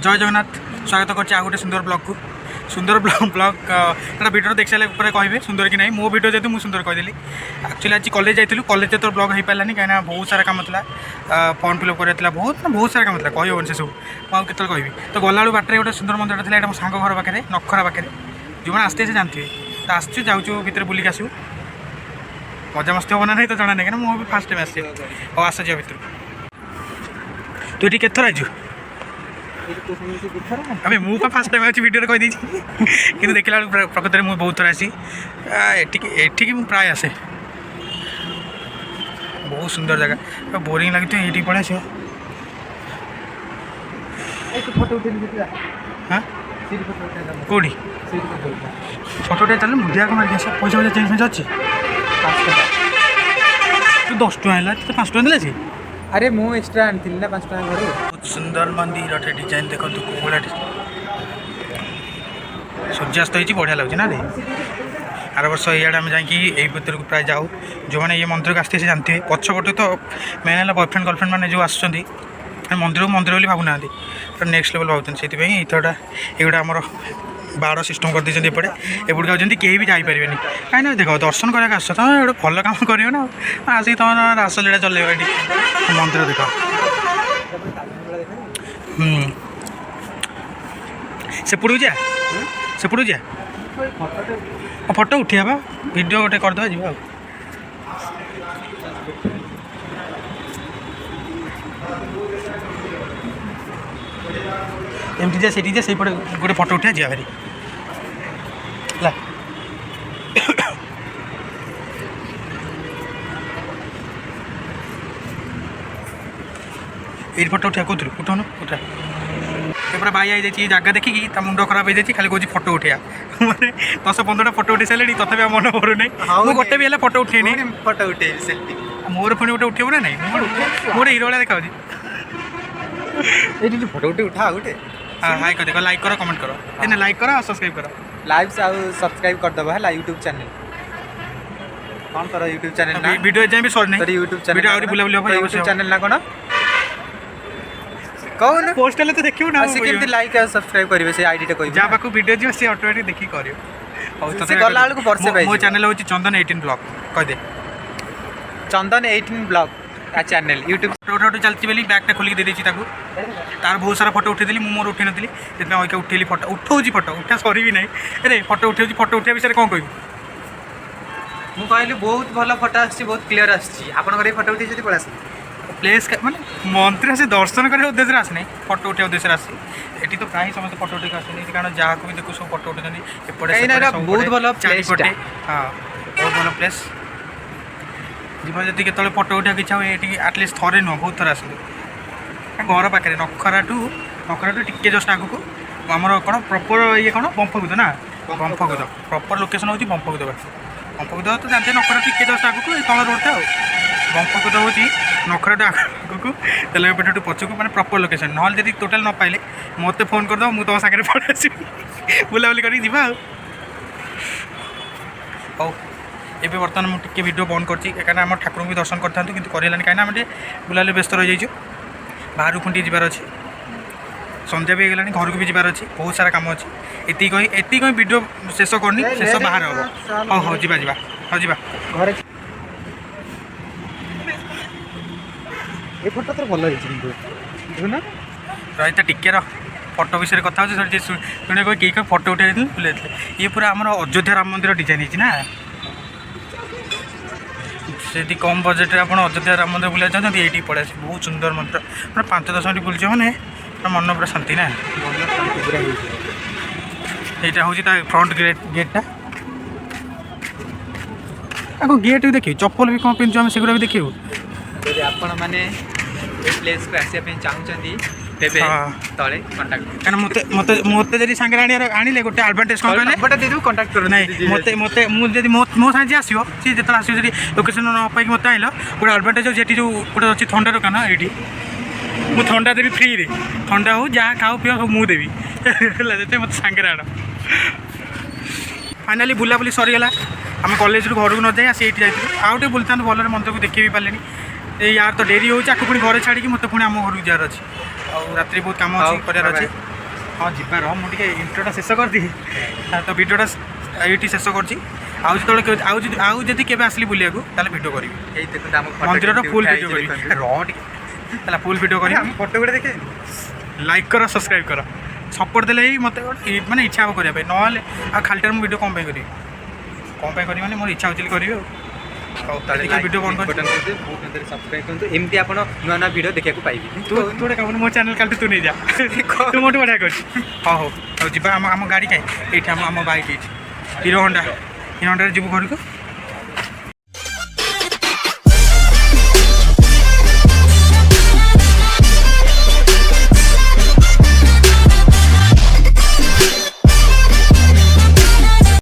जय जगन्नाथ स्वागत कर गोटे सुंदर ब्लॉग को सुंदर ब्लॉग भिडियो देख सारे कहे सुंदर कि नहीं मो भिडियो जेहतु मुझे सुंदर कहीदेली एक्चुअली आज कॉलेज जाइलु कॉलेज तो ब्लॉग हो पारानी कहीं बहुत सारा काम था फॉर्म फिलअप कराला बहुत सारा काम था कही हेन से सब मुझे केत कहि तो गला बाटे गोटे सुंदर मंदिर था यहाँ मो सांग घर पाखे नखरा पाखे जो मैंने आसते से जानते तो आसचु जाऊँ भितर बुलिक आसू मजा मस्ती हम ना नहीं तो जना नहीं क्या मुझे फास्ट टाइम आस आस जा भितर तू ये केत आजु अबे मु फास्ट टाइम आज वीडियो कही कि देखला प्रकृत में मुझे बहुत थर आसी एठिक प्राय आसे बहुत सुंदर जगह बोरिंग लगी ये पड़े आस हाँ कौटी फोटो उठे चल मुझे मारिक आस पैसा पैसा चेंज अच्छे 10 टଙ୍କା है तो 5 टଙ୍କା दे अरे मु एक्स्ट्रा आनी ना 5 टଙ୍କା घर बहुत सुंदर मंदिर डिजाइन देखो कौड़ा सूर्यास्त हो बढ़िया लगे ना रे आर वर्ष इे आम जाकि भितर को प्राय जाऊ जो मैंने ये मंदिर को आसते से जानते हैं पछपटे तो मेन है बॉयफ्रेंड गर्लफ्रेंड मैंने जो आस मंदिर मंदिर भावना नेक्स्ट लेवल भावुँ से इथरटा ये आमर बाड़ सिस्टम कर देते एपटे एपट आते कहीं भी जापर कहीं देख दर्शन कराक आस तुम गोटे भल कम कर ना आसिक तुम रासलीला चल मंदिर देख सेपटू जा सेपटू जा फोटो उठा वीडियो गोटे करदे जी एमती जा सेठी जा से गोटे फोटो उठा जा भारी ये फोटो उठा कौन उठाऊन उठा ये भाई आई जाइए जगह देखिकी मुंड खराब हो जाए खाली कौन फोटो उठा मैंने 10-15टा फोटो उठे सारे तथा मन पड़ू ना मुझे गोटे भी फोटो उठेनी फोटो उठे मोर पुणी गोटे उठेबू ना नहीं मोर हिरो भाया देखा ये फोटो उठे उठा गोटे हाई कर देखो लाइक करो कमेंट करो ना लाइक करो और सब्सक्राइब करो लाइव से आउ सब्सक्राइब कर दबा है यूट्यूब चैनल कौन करो यूट्यूब चैनल ना वीडियो जाए भी सॉर्ट नहीं यूट्यूब चैनल वीडियो और बुला बुला यूट्यूब चैनल ना कोन कौन पोस्ट ले तो देखियो ना से केमती लाइक और सब्सक्राइब करिवे से आईडी टा कोइ जा बाकू वीडियो जो से ऑटोमेटिक देखि करियो और से गला को वर्षे भाई मो चैनल होची चंदन 18 ब्लॉग कह दे चंदन 18 ब्लॉग आ चैनल यूट्यूब फोटो चलती बेली बैगटा खोलिक दे देछि ताकू तार बहुत सारा फोटो उठेदेली मु मोर उठे नथिली जेतना ओइका उठेली फोटो उठौजी फोटो उठा सरी भी नहीं अरे फोटो उठौजी फोटो उठा विषय कोन कहबी मु कहली बहुत भल फोटो आछि बहुत क्लियर आछि आपन घरे फोटो उठे जति पळास प्लेस माने मंदिर से दर्शन करने उद्देश्य आसनी फोटो उठे उद्देश्य आसी एटी तो प्राय समस्त फोटो उठे आसनी कारण जहाँ को भी देखो सब फोटो उठे बहुत भल चारिपटे हाँ बहुत भल प्लेस जीवन जब केत फोटो उठा इच्छा हुए ये आटलिस्ट थे नुह बहुत थर आस घर पाखे नखरा टिके जस्ट आग को आमर कौन प्रॉपर ये कौन बंफकुद ना बंफकुद प्रॉपर लोकेशन हूँ बंफकुद बंफकुद तो जानते नखरा टिके जस्ट आग को तल रोडटा बंफकुद हूँ नखरा आग को तेलपेट पचक मैंने प्रॉपर लोकेशन ना जब टोटाल न पाइले मत फोन करदे मुझे तुम सागर पड़े आस बुलाबुली कर एबे बर्तमान मुझे टिके वीडियो बंद कर आम ठाकुर भी दर्शन करता कि करें कहीं बुलाले व्यस्त रही जाइए बाहर पुणी जबार अच्छे संध्या भी होगा घर को भी जबार अच्छे बहुत सारा कम अच्छे एति कहीं वीडियो शेष करनी शेष बाहर हम हाँ हाँ जा हाँ जा घर फोटो तो भल ना रही टिके फोटो विषय कथा हो शुणे कई कई फोटो उठे बुले ये पूरा आम अयोध्या राम मंदिर डिजाइन है से कम बजेट आप अयोध्या राम मंदिर बुला चाहते ये पड़े बहुत सुंदर मंदिर मैं 5-10 मिनट बुलचे मैंने मन पूरा शांति ना यहाँ हूँ फ्रंट गेटा आगे गेट भी देखिए चप्पल भी कौन पिंधु आम सेगुड़ा भी देखिए आपण मैंने प्लेस को आसापी चाहूँगी तेरे तले कांटेक्ट कहना मत मत जब सागर आने गोटे एडभांटेज कौन नंबर दे कांटेक्ट कर नहीं मत मत मुझे मो साइज आसो सी जो आस लोकेशन न पाई मत आइल गोटे एडभांटेज जी जो गोटे अच्छी थंडा दुकान ये मुझे थंडा देवी फ्री थंडा हो जहाँ खाओ पीओ सब मुझे देवी मत सागर आड़ फाइनाली बुलाबुली सरीगला आम कॉलेज घर को न जाए आसी ये आउटे बुलता भल मंदिर को देखी भी पारे यार तो डेरी हो पुणी घर छाड़ी मत पुणी आम घर को जार अच्छे रात्रि बहुत कम अच्छी करार अच्छे हाँ जीवा रह मुझे इंट्रोटा शेष करदी तो भिडियोटा ये शेष कर आउदी केवे आसली बुलिया ताले भिडियो करी ଏଇ ଦେଖନ୍ତୁ ଆମ मंदिर फुल ଉଠା भिडियो ହେଇଛି करी ଦେଖନ୍ତୁ। रह फुल भिडियो करी ଆମ ଫଟୋ ଗୁଡ଼ା ଦେଖେ लाइक कर सब्सक्राइब कर सपोर्ट देले ही मत माने इच्छा हम करने ना आ खालीटार मुझे भिडियो कम करी माने मोर इच्छा होची करी ତାହେଲେ भिडियो कौन कर बटन करदे बहुत अंदर सब्सक्राइब करନ୍ତୁ ଏମିତି ଆପଣ ନୂଆ ନୂଆ ଭିଡ଼ିଓ ଦେଖିବାକୁ ପାଇବେ तू तू काम मो चैनल काल तू नहीं जा तू मोटे बढ़िया कर हाँ हो जी आम गाड़ी कहीं ये आम बाइक हीरो होंडा जीव घर को